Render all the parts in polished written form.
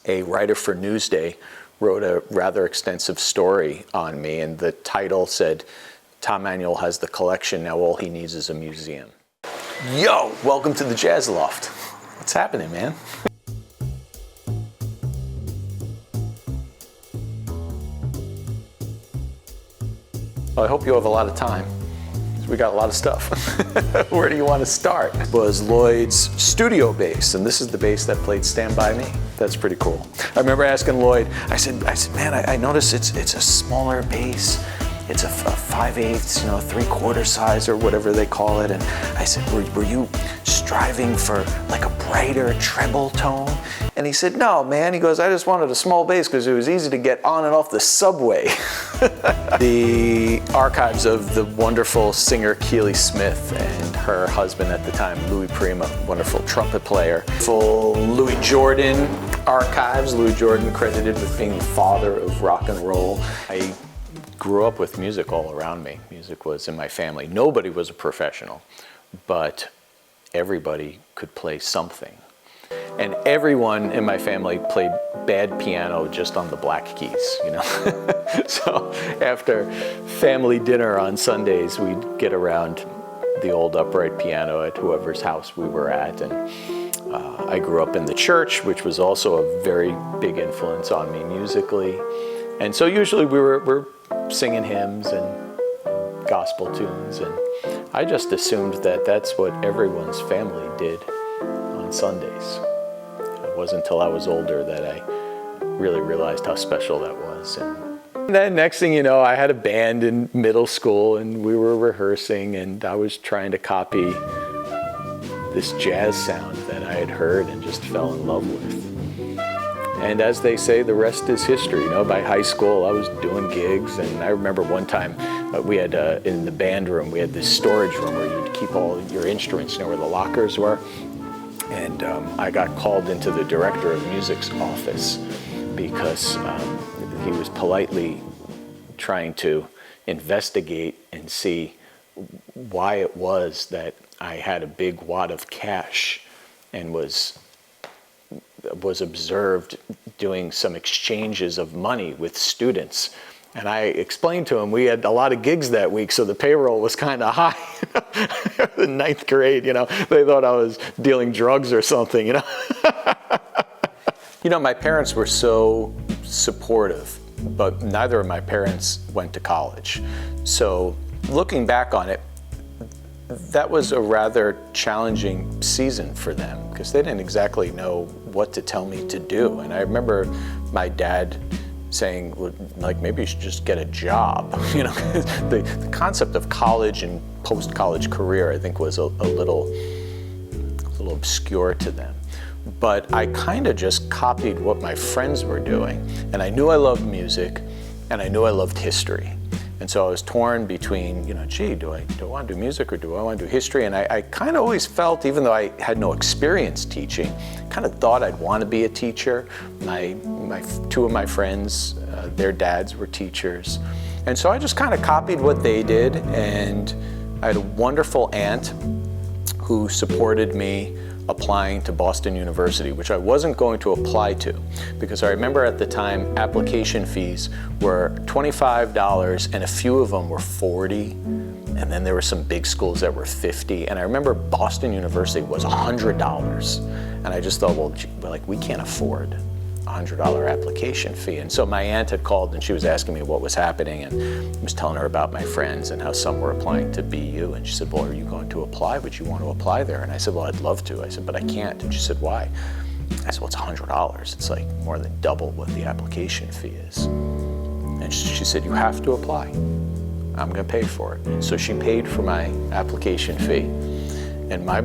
a writer for Newsday wrote a rather extensive story on me, and the title said, "Tom Manuel has the collection, now all he needs is a museum." Yo, welcome to the Jazz Loft. What's happening, man? Well, I hope you have a lot of time. We got a lot of stuff. Where do you want to start? It was Lloyd's studio bass, and this is the bass that played Stand By Me. That's pretty cool. I remember asking Lloyd, I said, man, I noticed it's a smaller bass. It's a 5/8, 3/4 size or whatever they call it. And I said, were you striving for like a brighter treble tone? And he said, no, man. He goes, I just wanted a small bass because it was easy to get on and off the subway. The archives of the wonderful singer Keely Smith and her husband at the time, Louis Prima, wonderful trumpet player. Full Louis Jordan archives. Louis Jordan credited with being the father of rock and roll. I grew up with music all around me. Music was in my family. Nobody was a professional, but everybody could play something. And everyone in my family played bad piano just on the black keys, So after family dinner on Sundays, we'd get around the old upright piano at whoever's house we were at. And I grew up in the church, which was also a very big influence on me musically. And so usually we're singing hymns and gospel tunes, and I just assumed that that's what everyone's family did on Sundays. It wasn't until I was older that I really realized how special that was. And then next thing you know, I had a band in middle school, and we were rehearsing, and I was trying to copy this jazz sound that I had heard and just fell in love with. And as they say, the rest is history. By high school, I was doing gigs, and I remember one time we had, in the band room, we had this storage room where you'd keep all your instruments, where the lockers were. And I got called into the director of music's office because he was politely trying to investigate and see why it was that I had a big wad of cash and was observed doing some exchanges of money with students. And I explained to him we had a lot of gigs that week, so the payroll was kind of high. In ninth grade, they thought I was dealing drugs or something, My parents were so supportive, but neither of my parents went to college. So looking back on it, that was a rather challenging season for them because they didn't exactly know what to tell me to do. And I remember my dad saying, maybe you should just get a job. The concept of college and post-college career, I think, was a little obscure to them. But I kind of just copied what my friends were doing. And I knew I loved music, and I knew I loved history. And so I was torn between, do I want to do music or do I want to do history? And I kind of always felt, even though I had no experience teaching, kind of thought I'd want to be a teacher. Two of my friends, their dads were teachers. And so I just kind of copied what they did. And I had a wonderful aunt who supported me applying to Boston University, which I wasn't going to apply to because I remember at the time application fees were $25 and a few of them were $40, and then there were some big schools that were $50, and I remember Boston University was $100, and I just thought, we can't afford $100 application fee. And so my aunt had called and she was asking me what was happening, and I was telling her about my friends and how some were applying to BU, and she said, well, are you going to apply? Would you want to apply there? And I said, well, I'd love to. I said, but I can't. And she said, why? I said, well, it's $100. It's like more than double what the application fee is. And she said, you have to apply. I'm going to pay for it. And so she paid for my application fee, and my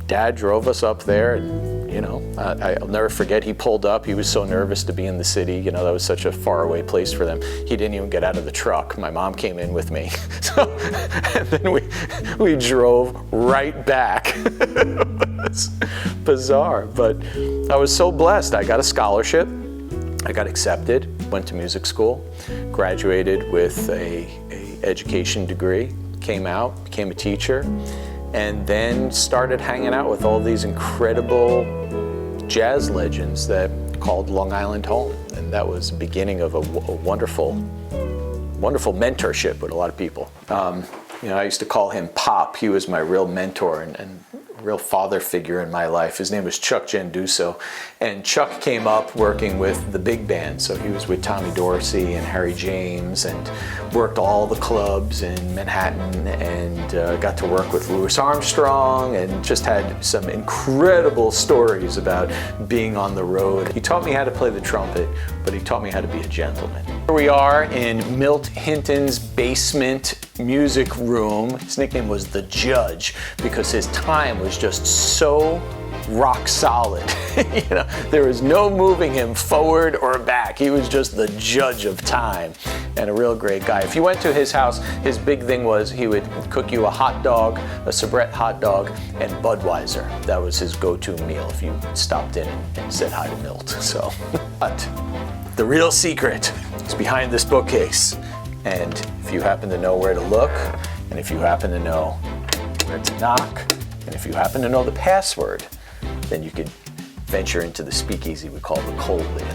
dad drove us up there, and I'll never forget, he pulled up. He was so nervous to be in the city. That was such a faraway place for them. He didn't even get out of the truck. My mom came in with me. And then we drove right back. It's bizarre, but I was so blessed. I got a scholarship. I got accepted, went to music school, graduated with a education degree, came out, became a teacher, and then started hanging out with all these incredible jazz legends that called Long Island home. And that was the beginning of a wonderful mentorship with a lot of people. You know, I used to call him Pop. He was my real mentor and real father figure in my life. His name was Chuck Genduso, and Chuck came up working with the big band. So he was with Tommy Dorsey and Harry James and worked all the clubs in Manhattan, and got to work with Louis Armstrong, and just had some incredible stories about being on the road. He taught me how to play the trumpet, but he taught me how to be a gentleman. Here we are in Milt Hinton's basement music room. His nickname was the Judge because his time was just so rock solid. You know, there was no moving him forward or back. He was just the judge of time, and a real great guy. If you went to his house, his big thing was he would cook you a hot dog, a soubrette hot dog, and Budweiser. That was his go-to meal if you stopped in and said hi to Milt. So, but the real secret is behind this bookcase. And if you happen to know where to look, and if you happen to know where to knock, and if you happen to know the password, then you could venture into the speakeasy we call the Cold Inn.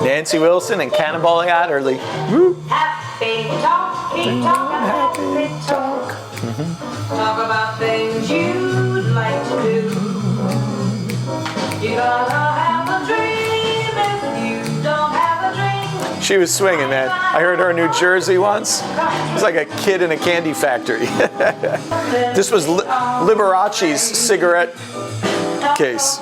Nancy Wilson and Cannonballing Adderley. Woo. Happy talk, keep talking, happy talk. Talk about things you'd like to do. You gotta have a dream if you don't have a dream. She was swinging, man. I heard her in New Jersey once. It was like a kid in a candy factory. This was Liberace's cigarette case.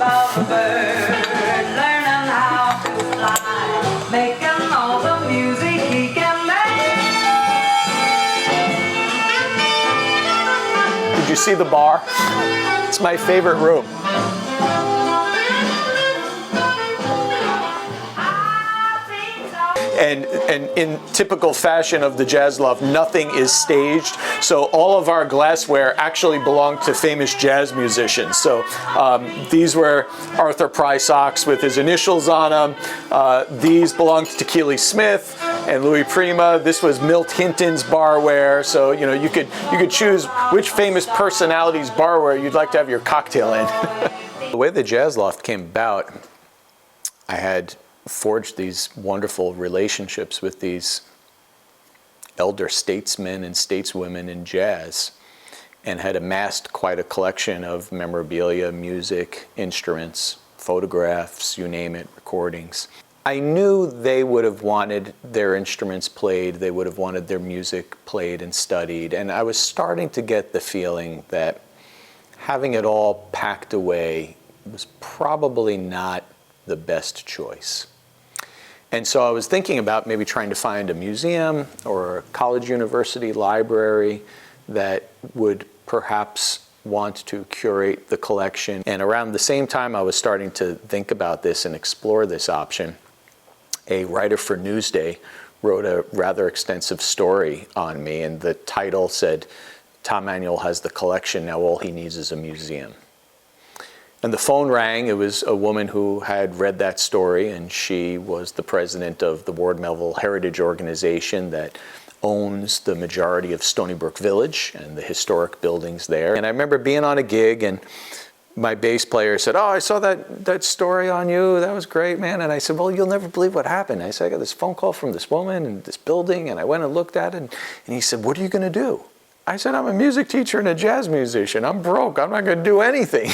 Making all the music he can make. Did you see the bar? It's my favorite room. And in typical fashion of the Jazz Loft, nothing is staged. So all of our glassware actually belonged to famous jazz musicians. So these were Arthur Prysox with his initials on them. These belonged to Keely Smith and Louis Prima. This was Milt Hinton's barware. So you know you could choose which famous personality's barware you'd like to have your cocktail in. The way the Jazz Loft came about, I had forged these wonderful relationships with these elder statesmen and stateswomen in jazz, and had amassed quite a collection of memorabilia, music, instruments, photographs, you name it, recordings. I knew they would have wanted their instruments played, they would have wanted their music played and studied, and I was starting to get the feeling that having it all packed away was probably not the best choice. And so I was thinking about maybe trying to find a museum or a college university library that would perhaps want to curate the collection. And around the same time I was starting to think about this and explore this option, a writer for Newsday wrote a rather extensive story on me, and the title said, "Tom Manuel has the collection, now all he needs is a museum." And the phone rang. It was a woman who had read that story, and she was the president of the Ward Melville Heritage Organization that owns the majority of Stony Brook Village and the historic buildings there. And I remember being on a gig, and my bass player said, "Oh, I saw that story on you. That was great, man." And I said, "Well, you'll never believe what happened." I said, "I got this phone call from this woman in this building, and I went and looked at it." And he said, "What are you going to do?" I said, "I'm a music teacher and a jazz musician. I'm broke. I'm not going to do anything."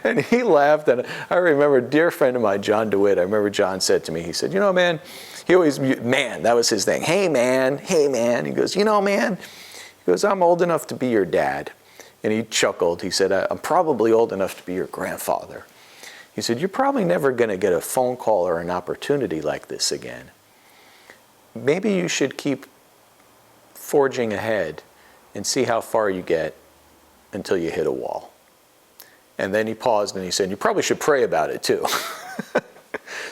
And he laughed. And I remember a dear friend of mine, John DeWitt, I remember John said to me, he said, "You know, man," he always, "man," that was his thing. Hey, man. He goes, "You know, man," he goes, "I'm old enough to be your dad." And he chuckled. He said, "I'm probably old enough to be your grandfather." He said, "You're probably never going to get a phone call or an opportunity like this again. Maybe you should keep forging ahead and see how far you get until you hit a wall." And then he paused and he said, "You probably should pray about it too."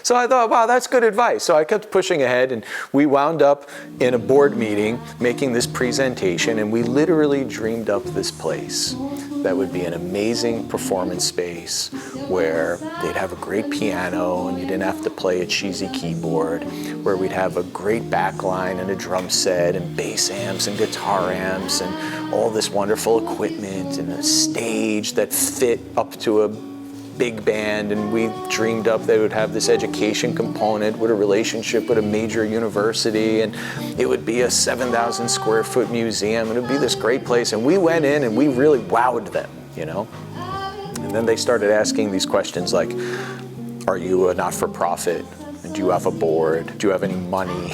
So I thought, wow, that's good advice. So I kept pushing ahead, and we wound up in a board meeting making this presentation, and we literally dreamed up this place that would be an amazing performance space where they'd have a great piano and you didn't have to play a cheesy keyboard, where we'd have a great backline and a drum set and bass amps and guitar amps and all this wonderful equipment and a stage that fit up to a big band. And we dreamed up that it would have this education component with a relationship with a major university, and it would be a 7,000 square foot museum, and it would be this great place. And we went in and we really wowed them, you know. And then they started asking these questions like, are you a not-for-profit? And do you have a board? Do you have any money?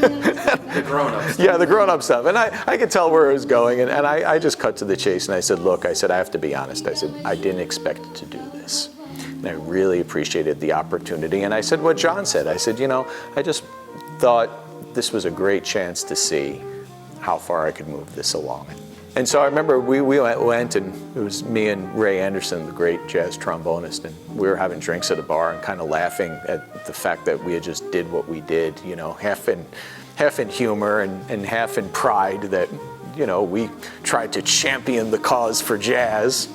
The grown-up stuff. Yeah, the grown-up stuff. And I could tell where it was going, and I just cut to the chase, and I said, look, I have to be honest. I said, I didn't expect to do this. And I really appreciated the opportunity. And I said what John said. I said, you know, I just thought this was a great chance to see how far I could move this along. And so I remember we went, and it was me and Ray Anderson, the great jazz trombonist, and we were having drinks at a bar and kind of laughing at the fact that we had just did what we did, you know, half in humor and half in pride that, you know, we tried to champion the cause for jazz.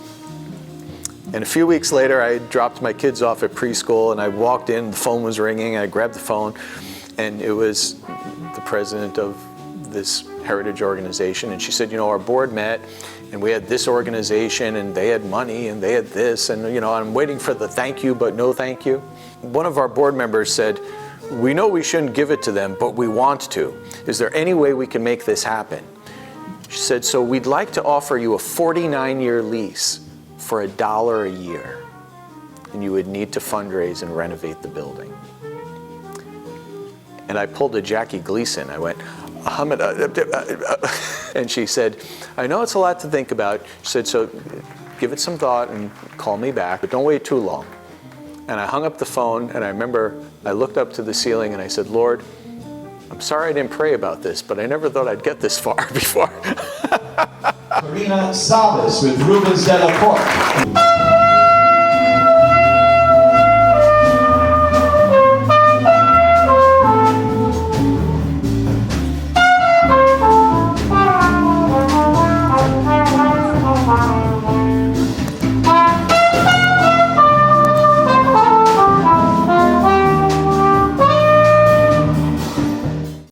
And a few weeks later, I dropped my kids off at preschool, and I walked in, the phone was ringing, I grabbed the phone, and it was the president of this heritage organization, and she said, you know, our board met, and we had this organization, and they had money, and they had this, and, you know, I'm waiting for the thank you, but no thank you. One of our board members said, we know we shouldn't give it to them, but we want to. Is there any way we can make this happen? She said, so we'd like to offer you a 49-year lease for $1 a year, and you would need to fundraise and renovate the building. And I pulled a Jackie Gleason. I went, and she said, I know it's a lot to think about. She said, so give it some thought and call me back, but don't wait too long. And I hung up the phone, and I remember I looked up to the ceiling and I said, Lord, I'm sorry I didn't pray about this, but I never thought I'd get this far before. Marina Sabas with Rubens de la Porte.